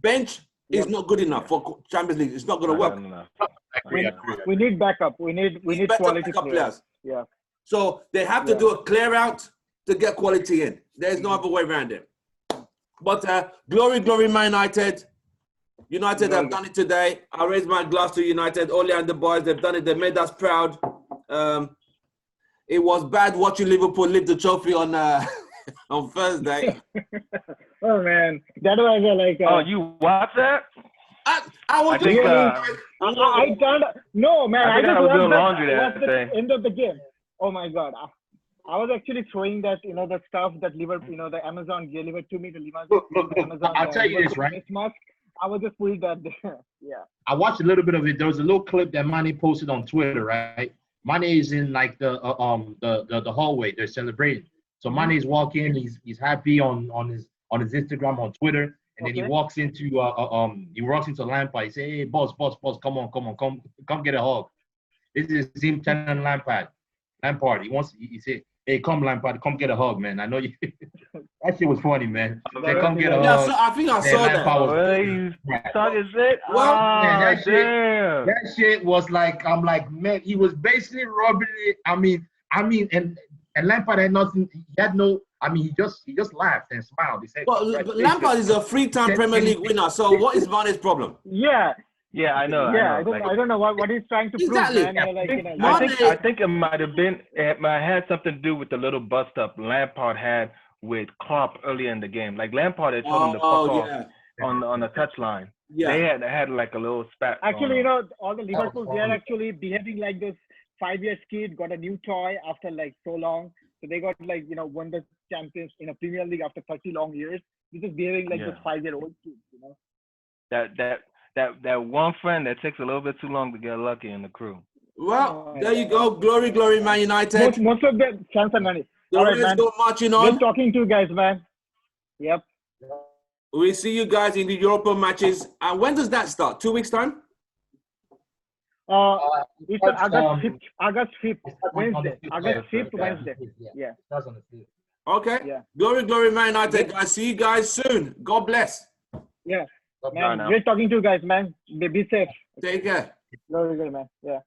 bench is not good enough for Champions League. It's not going to work. We need backup. We need quality players. Yeah. So they have to do a clear out to get quality in. There's no other way around it. But glory, Man United. United have done it today. I raise my glass to United. Ole and the boys, they've done it. They made us proud. It was bad watching Liverpool lift the trophy on on Thursday. Oh man, that was like. Oh, you watched that? I think. I turned. No man, I just was doing watched laundry that day. the end of the game. Oh my god. I was actually throwing that, the stuff that Liverpool, the Amazon delivered to me, Look, I'll tell you this, right? Mask. I was just putting that there. Yeah. I watched a little bit of it. There was a little clip that Mane posted on Twitter, right? Mane is in like the hallway. They're celebrating. So Mane is walking. He's happy on his Instagram, on Twitter, and then he walks into Lampard. He say, "Hey, boss, come on, come get a hug." This is him telling Lampard. He said, "Hey, come Lampard, come get a hug, man. I know you." That shit was funny, man. Say, come get a hug. So I think I saw that. That shit was like, I'm like, man, he was basically rubbing it. I mean, and Lampard had nothing. He had no. I mean, he just laughed and smiled. He said, "Well, Lampard is a three-time Premier League winner. So what is Mane's problem?" Yeah, I know. Yeah, I don't know what he's trying to prove, man. I think it might have been. It might have had something to do with the little bust up Lampard had with Klopp earlier in the game. Like Lampard had told him to fuck off on the touchline. Yeah, they had like a little spat. Actually, all the Liverpool, they are actually behaving like this 5-year kid got a new toy after like so long. So they got like won the champions in a Premier League after 30 long years. They're just behaving like this 5-year-old kid. That one friend that takes a little bit too long to get lucky in the crew. Well, there you go. Glory, Man United. Most of the chance and money. The Reds go marching on. Good talking to you guys, man. Yep. We see you guys in the European matches. And when does that start? 2 weeks time? It's August 5th, Wednesday. August 5th, Wednesday. Yeah. Okay. Yeah. Glory, Man United, guys. See you guys soon. God bless. Yeah. Man, great talking to you guys, man. Be safe. Take care. Glory, man. Yeah.